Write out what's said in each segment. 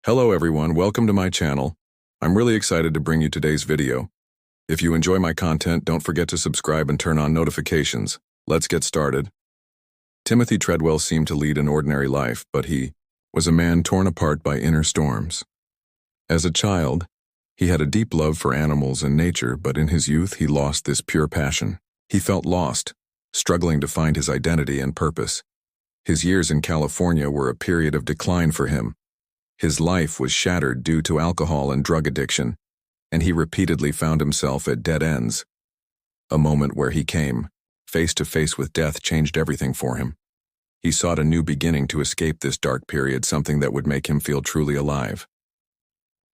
Hello everyone, welcome to my channel. I'm really excited to bring you today's video. If you enjoy my content, don't forget to subscribe and turn on notifications. Let's get started. Timothy Treadwell seemed to lead an ordinary life, but he was a man torn apart by inner storms. As a child, he had a deep love for animals and nature, but in his youth he lost this pure passion. He felt lost, struggling to find his identity and purpose. His years in California were a period of decline for him. His life was shattered due to alcohol and drug addiction, and he repeatedly found himself at dead ends. A moment where he came face to face with death changed everything for him. He sought a new beginning to escape this dark period, something that would make him feel truly alive.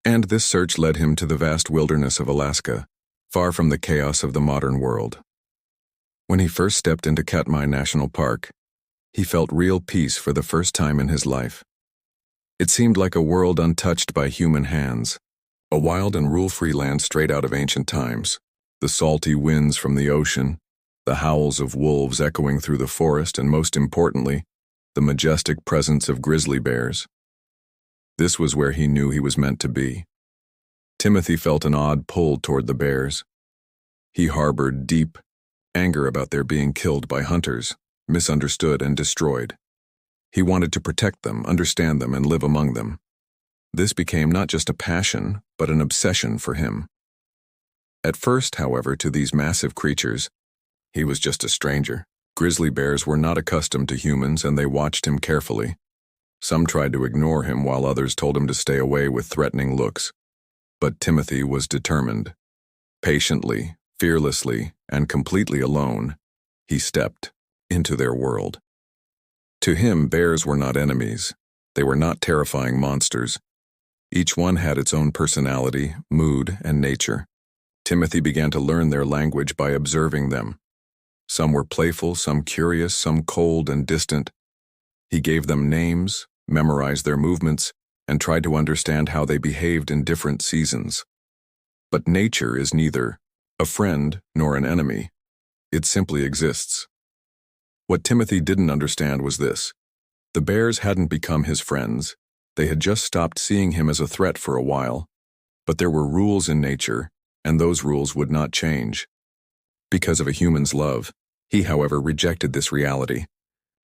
And this search led him to the vast wilderness of Alaska, far from the chaos of the modern world. When he first stepped into Katmai National Park, he felt real peace for the first time in his life. It seemed like a world untouched by human hands, a wild and rule-free land straight out of ancient times. The salty winds from the ocean, the howls of wolves echoing through the forest, and most importantly, the majestic presence of grizzly bears. This was where he knew he was meant to be. Timothy felt an odd pull toward the bears. He harbored deep anger about their being killed by hunters, misunderstood and destroyed. He wanted to protect them, understand them, and live among them. This became not just a passion, but an obsession for him. At first, however, to these massive creatures, he was just a stranger. Grizzly bears were not accustomed to humans, and they watched him carefully. Some tried to ignore him, while others told him to stay away with threatening looks. But Timothy was determined. Patiently, fearlessly, and completely alone, he stepped into their world. To him, bears were not enemies. They were not terrifying monsters. Each one had its own personality, mood, and nature. Timothy began to learn their language by observing them. Some were playful, some curious, some cold and distant. He gave them names, memorized their movements, and tried to understand how they behaved in different seasons. But nature is neither a friend nor an enemy. It simply exists. What Timothy didn't understand was this. The bears hadn't become his friends. They had just stopped seeing him as a threat for a while. But there were rules in nature, and those rules would not change. Because of a human's love, he, however, rejected this reality.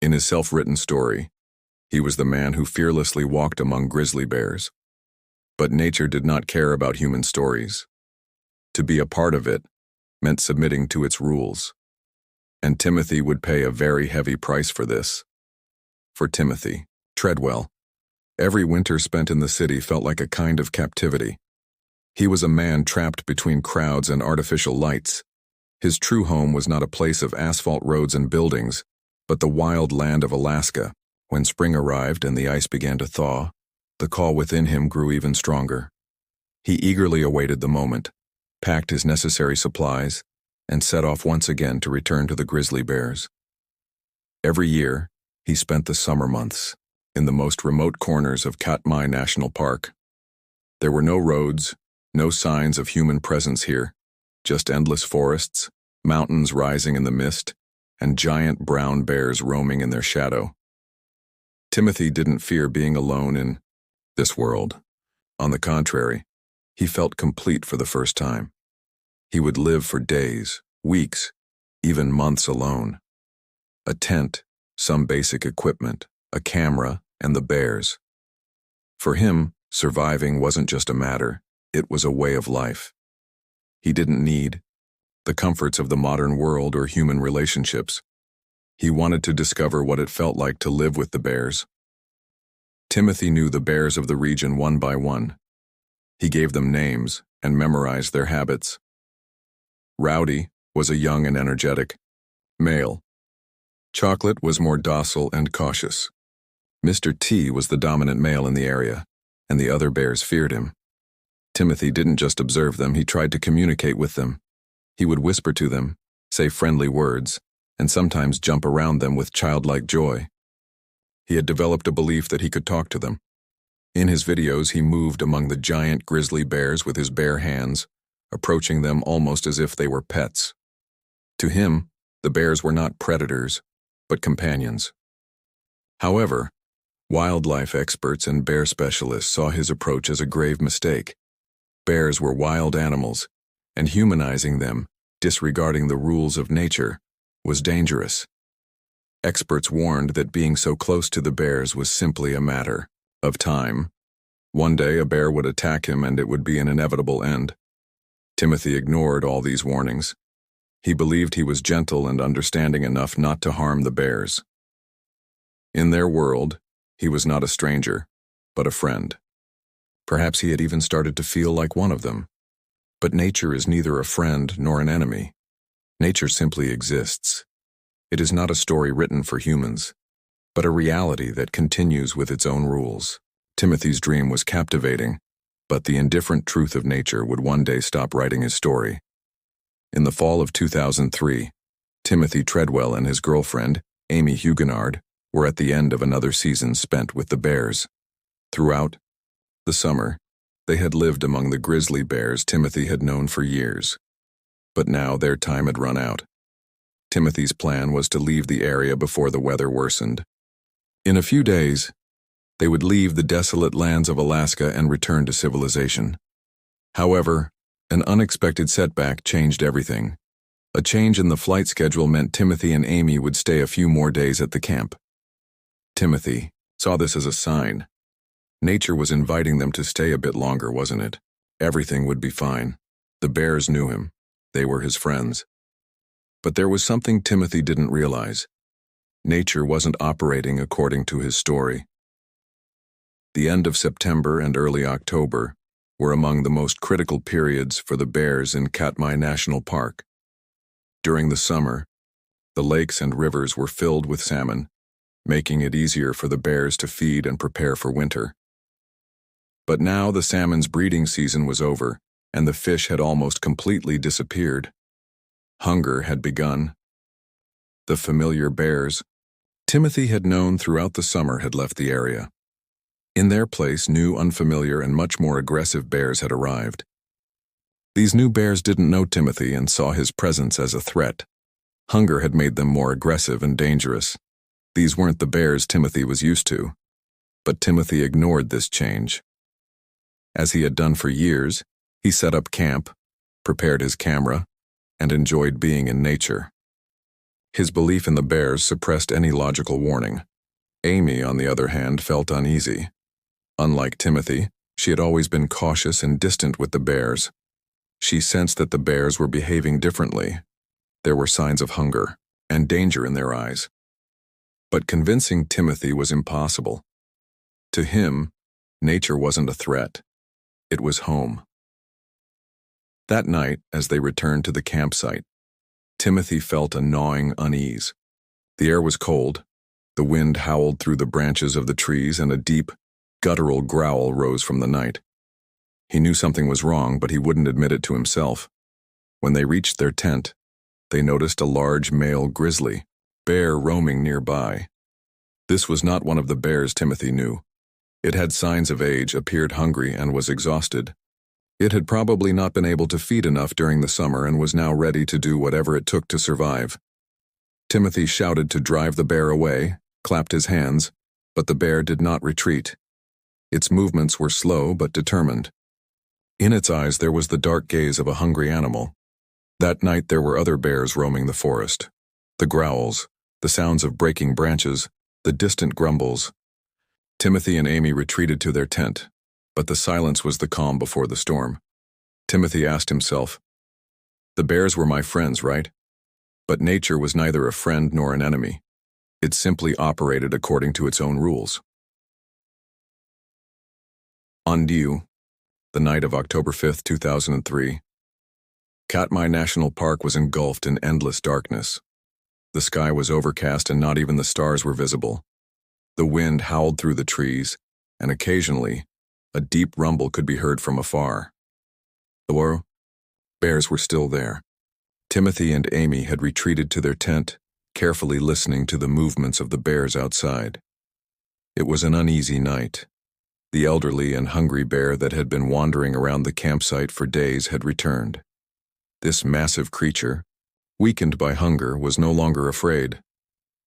In his self-written story, he was the man who fearlessly walked among grizzly bears. But nature did not care about human stories. To be a part of it meant submitting to its rules. And Timothy would pay a very heavy price for this. For Timothy Treadwell, every winter spent in the city felt like a kind of captivity. He was a man trapped between crowds and artificial lights. His true home was not a place of asphalt roads and buildings, but the wild land of Alaska. When spring arrived and the ice began to thaw, the call within him grew even stronger. He eagerly awaited the moment, packed his necessary supplies, and set off once again to return to the grizzly bears. Every year, he spent the summer months in the most remote corners of Katmai National Park. There were no roads, no signs of human presence here, just endless forests, mountains rising in the mist, and giant brown bears roaming in their shadow. Timothy didn't fear being alone in this world. On the contrary, he felt complete for the first time. He would live for days, weeks, even months alone. A tent, some basic equipment, a camera, and the bears. For him, surviving wasn't just a matter, it was a way of life. He didn't need the comforts of the modern world or human relationships. He wanted to discover what it felt like to live with the bears. Timothy knew the bears of the region one by one. He gave them names and memorized their habits. Rowdy was a young and energetic male. Chocolate was more docile and cautious. Mr. T was the dominant male in the area, and the other bears feared him. Timothy didn't just observe them, he tried to communicate with them. He would whisper to them, say friendly words, and sometimes jump around them with childlike joy. He had developed a belief that he could talk to them. In his videos, he moved among the giant grizzly bears with his bare hands, approaching them almost as if they were pets. To him, the bears were not predators, but companions. However, Wildlife experts and bear specialists saw his approach as a grave mistake. Bears were wild animals, and humanizing them, disregarding the rules of nature, was dangerous. Experts warned that being so close to the bears was simply a matter of time. One day a bear would attack him and it would be an inevitable end. Timothy ignored all these warnings. He believed he was gentle and understanding enough not to harm the bears. In their world, he was not a stranger, but a friend. Perhaps he had even started to feel like one of them. But nature is neither a friend nor an enemy. Nature simply exists. It is not a story written for humans, but a reality that continues with its own rules. Timothy's dream was captivating, but the indifferent truth of nature would one day stop writing his story. In the fall of 2003, Timothy Treadwell and his girlfriend, Amy Huguenard, were at the end of another season spent with the bears. Throughout the summer, they had lived among the grizzly bears Timothy had known for years. But now their time had run out. Timothy's plan was to leave the area before the weather worsened. In a few days, they would leave the desolate lands of Alaska and return to civilization. However, an unexpected setback changed everything. A change in the flight schedule meant Timothy and Amy would stay a few more days at the camp. Timothy saw this as a sign. Nature was inviting them to stay a bit longer, wasn't it? Everything would be fine. The bears knew him. They were his friends. But there was something Timothy didn't realize. Nature wasn't operating according to his story. The end of September and early October were among the most critical periods for the bears in Katmai National Park. During the summer, the lakes and rivers were filled with salmon, making it easier for the bears to feed and prepare for winter. But now the salmon's breeding season was over, and the fish had almost completely disappeared. Hunger had begun. The familiar bears Timothy had known throughout the summer had left the area. In their place, new, unfamiliar, and much more aggressive bears had arrived. These new bears didn't know Timothy and saw his presence as a threat. Hunger had made them more aggressive and dangerous. These weren't the bears Timothy was used to. But Timothy ignored this change. As he had done for years, he set up camp, prepared his camera, and enjoyed being in nature. His belief in the bears suppressed any logical warning. Amy, on the other hand, felt uneasy. Unlike Timothy, she had always been cautious and distant with the bears. She sensed that the bears were behaving differently. There were signs of hunger and danger in their eyes. But convincing Timothy was impossible. To him, nature wasn't a threat. It was home. That night, as they returned to the campsite, Timothy felt a gnawing unease. The air was cold, the wind howled through the branches of the trees, and a deep, guttural growl rose from the night. He knew something was wrong, but he wouldn't admit it to himself. When they reached their tent, they noticed a large male grizzly bear roaming nearby. This was not one of the bears Timothy knew. It had signs of age, appeared hungry, and was exhausted. It had probably not been able to feed enough during the summer and was now ready to do whatever it took to survive. Timothy shouted to drive the bear away, clapped his hands, but the bear did not retreat. Its movements were slow but determined. In its eyes there was the dark gaze of a hungry animal. That night there were other bears roaming the forest. The growls, the sounds of breaking branches, the distant grumbles. Timothy and Amy retreated to their tent, but the silence was the calm before the storm. Timothy asked himself, "The bears were my friends, right?" But nature was neither a friend nor an enemy. It simply operated according to its own rules. On Diu, the night of October 5, 2003, Katmai National Park was engulfed in endless darkness. The sky was overcast and not even the stars were visible. The wind howled through the trees, and occasionally, a deep rumble could be heard from afar. The bears were still there. Timothy and Amy had retreated to their tent, carefully listening to the movements of the bears outside. It was an uneasy night. The elderly and hungry bear that had been wandering around the campsite for days had returned. This massive creature, weakened by hunger, was no longer afraid.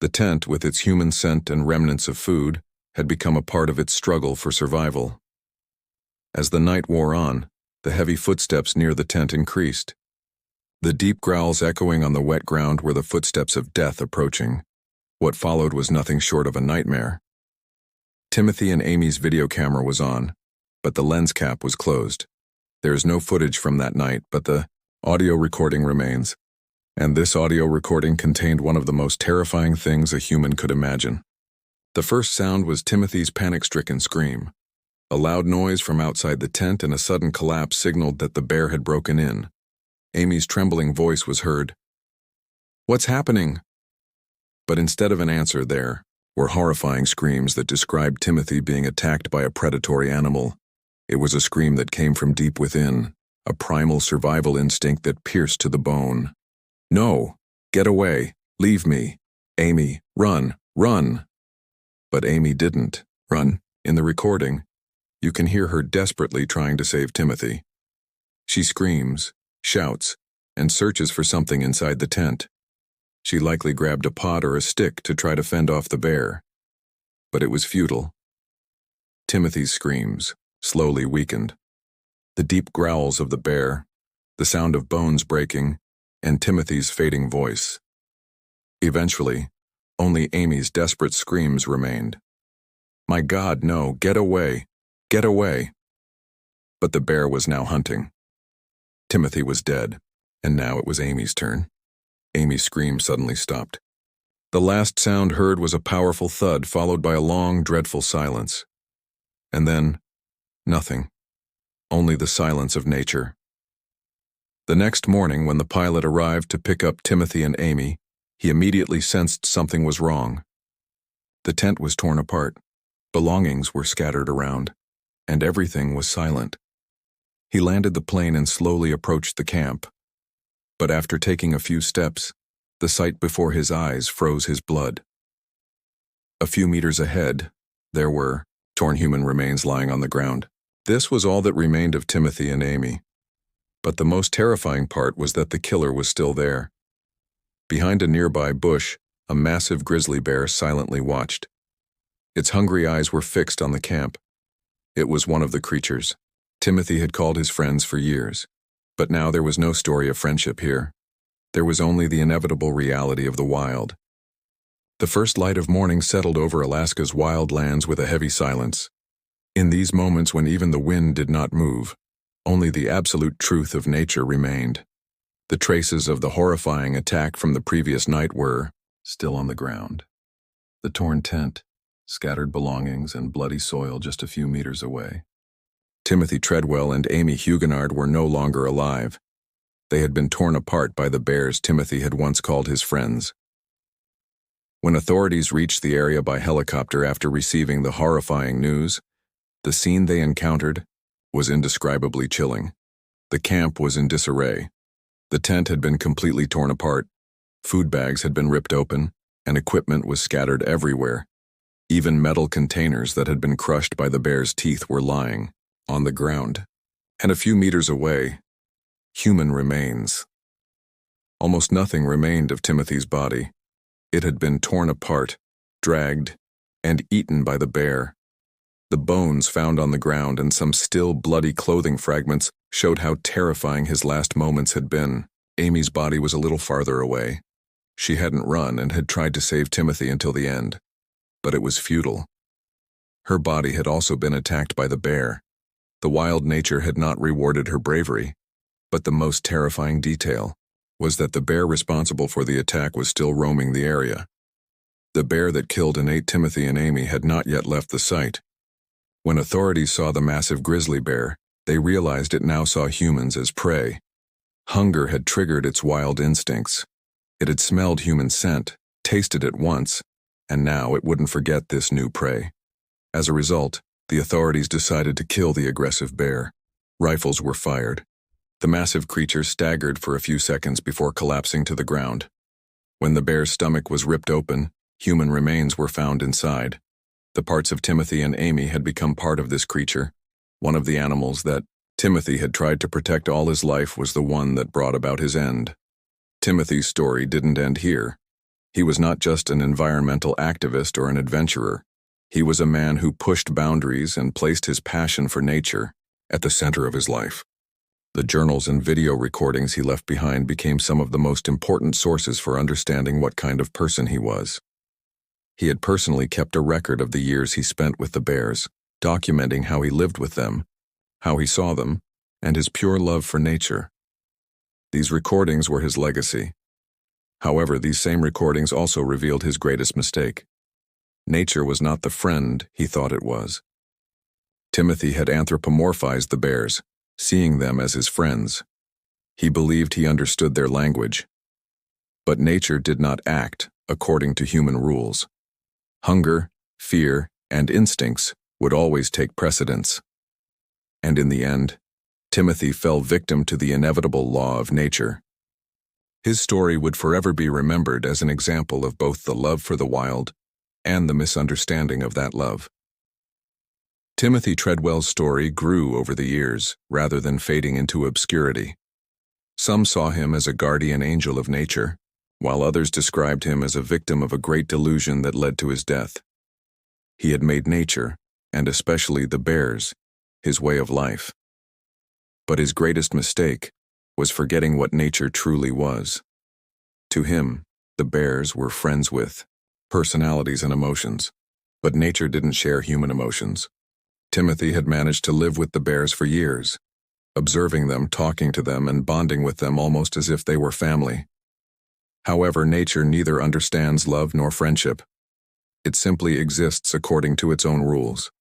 The tent, with its human scent and remnants of food, had become a part of its struggle for survival. As the night wore on, the heavy footsteps near the tent increased. The deep growls echoing on the wet ground were the footsteps of death approaching. What followed was nothing short of a nightmare. Timothy and Amy's video camera was on, but the lens cap was closed. There is no footage from that night, but the audio recording remains. And this audio recording contained one of the most terrifying things a human could imagine. The first sound was Timothy's panic-stricken scream. A loud noise from outside the tent and a sudden collapse signaled that the bear had broken in. Amy's trembling voice was heard. "What's happening?" But instead of an answer, there were horrifying screams that described Timothy being attacked by a predatory animal. It was a scream that came from deep within, a primal survival instinct that pierced to the bone. "No! Get away! Leave me! Amy, run! Run!" But Amy didn't run. In the recording, you can hear her desperately trying to save Timothy. She screams, shouts, and searches for something inside the tent. She likely grabbed a pot or a stick to try to fend off the bear. But it was futile. Timothy's screams slowly weakened. The deep growls of the bear, the sound of bones breaking, and Timothy's fading voice. Eventually, only Amy's desperate screams remained. "My God, no, get away! Get away!" But the bear was now hunting. Timothy was dead, and now it was Amy's turn. Amy's scream suddenly stopped. The last sound heard was a powerful thud followed by a long, dreadful silence. And then, nothing. Only the silence of nature. The next morning, when the pilot arrived to pick up Timothy and Amy, he immediately sensed something was wrong. The tent was torn apart, belongings were scattered around, and everything was silent. He landed the plane and slowly approached the camp. But after taking a few steps, the sight before his eyes froze his blood. A few meters ahead, there were torn human remains lying on the ground. This was all that remained of Timothy and Amy. But the most terrifying part was that the killer was still there. Behind a nearby bush, a massive grizzly bear silently watched. Its hungry eyes were fixed on the camp. It was one of the creatures Timothy had called his friends for years. But now there was no story of friendship here. There was only the inevitable reality of the wild. The first light of morning settled over Alaska's wild lands with a heavy silence. In these moments when even the wind did not move, only the absolute truth of nature remained. The traces of the horrifying attack from the previous night were still on the ground. The torn tent, scattered belongings, and bloody soil just a few meters away. Timothy Treadwell and Amy Huguenard were no longer alive. They had been torn apart by the bears Timothy had once called his friends. When authorities reached the area by helicopter after receiving the horrifying news, the scene they encountered was indescribably chilling. The camp was in disarray. The tent had been completely torn apart, food bags had been ripped open, and equipment was scattered everywhere. Even metal containers that had been crushed by the bear's teeth were lying on the ground, and a few meters away, human remains. Almost nothing remained of Timothy's body. It had been torn apart, dragged, and eaten by the bear. The bones found on the ground and some still bloody clothing fragments showed how terrifying his last moments had been. Amy's body was a little farther away. She hadn't run and had tried to save Timothy until the end, but it was futile. Her body had also been attacked by the bear. The wild nature had not rewarded her bravery, but the most terrifying detail was that the bear responsible for the attack was still roaming the area. The bear that killed and ate Timothy and Amy had not yet left the site. When authorities saw the massive grizzly bear, they realized it now saw humans as prey. Hunger had triggered its wild instincts. It had smelled human scent, tasted it once, and now it wouldn't forget this new prey. As a result, the authorities decided to kill the aggressive bear. Rifles were fired. The massive creature staggered for a few seconds before collapsing to the ground. When the bear's stomach was ripped open, human remains were found inside. The parts of Timothy and Amy had become part of this creature. One of the animals that Timothy had tried to protect all his life was the one that brought about his end. Timothy's story didn't end here. He was not just an environmental activist or an adventurer. He was a man who pushed boundaries and placed his passion for nature at the center of his life. The journals and video recordings he left behind became some of the most important sources for understanding what kind of person he was. He had personally kept a record of the years he spent with the bears, documenting how he lived with them, how he saw them, and his pure love for nature. These recordings were his legacy. However, these same recordings also revealed his greatest mistake. Nature was not the friend he thought it was. Timothy had anthropomorphized the bears, seeing them as his friends. He believed he understood their language. But nature did not act according to human rules. Hunger, fear, and instincts would always take precedence. And in the end, Timothy fell victim to the inevitable law of nature. His story would forever be remembered as an example of both the love for the wild and the misunderstanding of that love. Timothy Treadwell's story grew over the years, rather than fading into obscurity. Some saw him as a guardian angel of nature, while others described him as a victim of a great delusion that led to his death. He had made nature, and especially the bears, his way of life. But his greatest mistake was forgetting what nature truly was. To him, the bears were friends with personalities and emotions, but nature didn't share human emotions. Timothy had managed to live with the bears for years, observing them, talking to them, and bonding with them almost as if they were family. However, nature neither understands love nor friendship. It simply exists according to its own rules.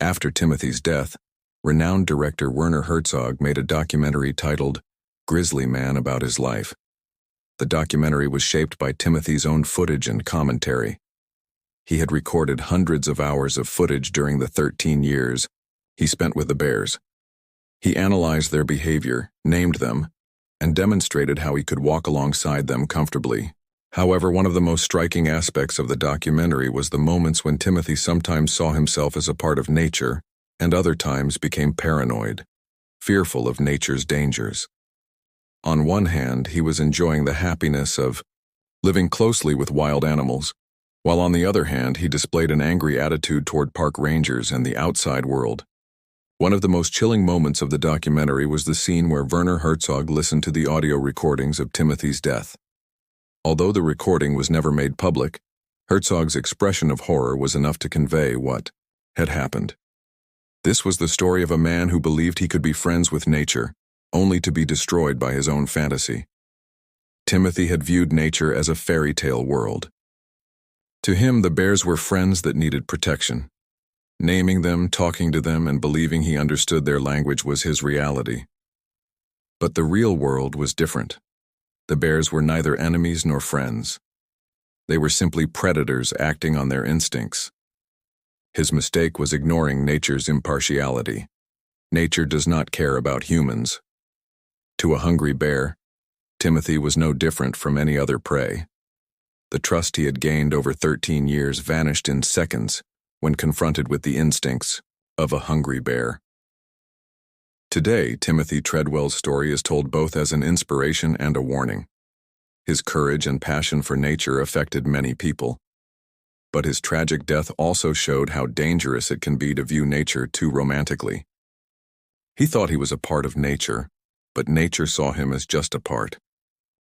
After Timothy's death, renowned director Werner Herzog made a documentary titled Grizzly Man about his life. The documentary was shaped by Timothy's own footage and commentary. He had recorded hundreds of hours of footage during the 13 years he spent with the bears. He analyzed their behavior, named them, and demonstrated how he could walk alongside them comfortably. However, one of the most striking aspects of the documentary was the moments when Timothy sometimes saw himself as a part of nature and other times became paranoid, fearful of nature's dangers. On one hand, he was enjoying the happiness of living closely with wild animals, while on the other hand, he displayed an angry attitude toward park rangers and the outside world. One of the most chilling moments of the documentary was the scene where Werner Herzog listened to the audio recordings of Timothy's death. Although the recording was never made public, Herzog's expression of horror was enough to convey what had happened. This was the story of a man who believed he could be friends with nature, only to be destroyed by his own fantasy. Timothy had viewed nature as a fairy tale world. To him, the bears were friends that needed protection. Naming them, talking to them, and believing he understood their language was his reality. But the real world was different. The bears were neither enemies nor friends. They were simply predators acting on their instincts. His mistake was ignoring nature's impartiality. Nature does not care about humans. To a hungry bear, Timothy was no different from any other prey. The trust he had gained over 13 years vanished in seconds when confronted with the instincts of a hungry bear. Today, Timothy Treadwell's story is told both as an inspiration and a warning. His courage and passion for nature affected many people. But his tragic death also showed how dangerous it can be to view nature too romantically. He thought he was a part of nature, but nature saw him as just a part.